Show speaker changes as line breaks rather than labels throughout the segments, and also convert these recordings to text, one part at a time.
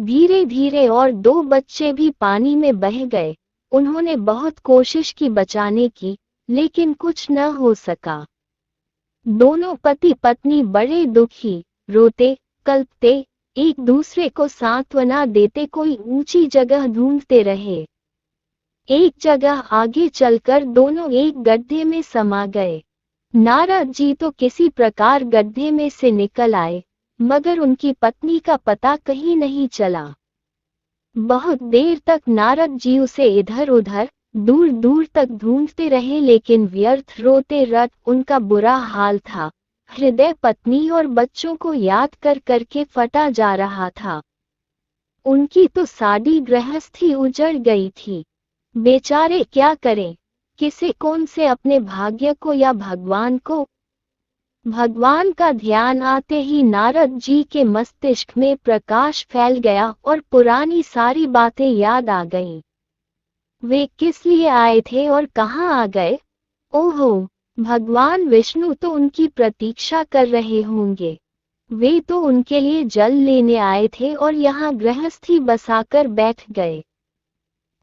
धीरे धीरे और दो बच्चे भी पानी में बह गए। उन्होंने बहुत कोशिश की बचाने की, लेकिन कुछ न हो सका। दोनों पति पत्नी बड़े दुखी, रोते, कल्पते, एक दूसरे को सांत्वना देते कोई ऊंची जगह ढूंढते रहे। एक जगह आगे चलकर दोनों एक गड्ढे में समा गए। नारद जी तो किसी प्रकार गड्ढे में से निकल आए, मगर उनकी पत्नी का पता कहीं नहीं चला। बहुत देर तक नारद जी उसे इधर उधर, दूर दूर तक ढूंढते रहे, लेकिन व्यर्थ। रोते रट उनका बुरा हाल था। हृदय पत्नी और बच्चों को याद कर करके फटा जा रहा था। उनकी तो सारी गृहस्थी उजड़ गई थी। बेचारे क्या करें, किसे कौन से अपने भाग्य को या भगवान को। भगवान का ध्यान आते ही नारद जी के मस्तिष्क में प्रकाश फैल गया और पुरानी सारी बातें याद आ गईं। वे किस लिए आए थे और कहाँ आ गए? ओहो, भगवान विष्णु तो उनकी प्रतीक्षा कर रहे होंगे। वे तो उनके लिए जल लेने आए थे और यहाँ गृहस्थी बसाकर बैठ गए।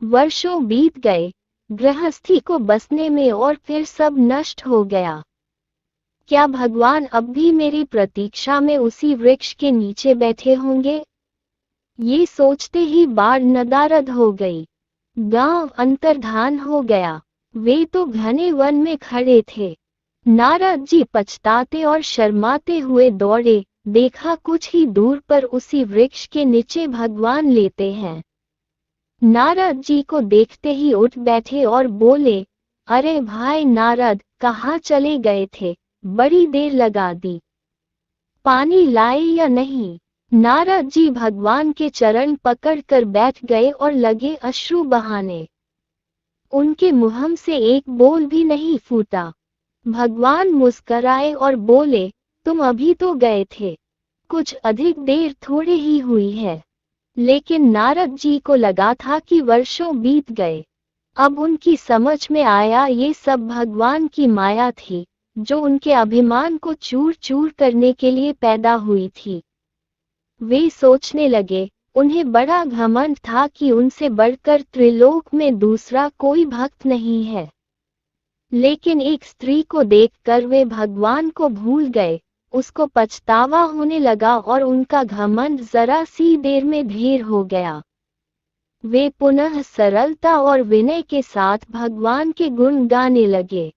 वर्षों बीत गए, गृहस्थी को बसने में, और फिर सब नष्ट हो गया। क्या भगवान अब भी मेरी प्रतीक्षा में उसी वृक्ष के नीचे बैठे होंगे? ये सोचते ही बाढ़ नदारद हो गई। गांव अंतर्धान हो गया। वे तो घने वन में खड़े थे। नारद जी पछताते और शर्माते हुए दौड़े। देखा कुछ ही दूर पर उसी वृक्ष के नीचे भगवान लेटे हैं। नारद जी को देखते ही उठ बैठे और बोले, अरे भाई नारद, कहाँ चले गए थे? बड़ी देर लगा दी। पानी लाए या नहीं? नारद जी भगवान के चरण पकड़कर बैठ गए और लगे अश्रु बहाने। उनके मुंह से एक बोल भी नहीं फूटा। भगवान मुस्कराए और बोले, तुम अभी तो गए थे। कुछ अधिक देर थोड़ी ही हुई है। लेकिन नारद जी को लगा था कि वर्षों बीत गए। अब उनकी समझ में आया ये सब भगवान की माया थी, जो उनके अभिमान को चूर चूर करने के लिए पैदा हुई थी। वे सोचने लगे, उन्हें बड़ा घमंड था कि उनसे बढ़कर त्रिलोक में दूसरा कोई भक्त नहीं है। लेकिन एक स्त्री को देखकर वे भगवान को भूल गए। उसको पछतावा होने लगा और उनका घमंड जरा सी देर में ढेर हो गया। वे पुनः सरलता और विनय के साथ भगवान के गुण गाने लगे।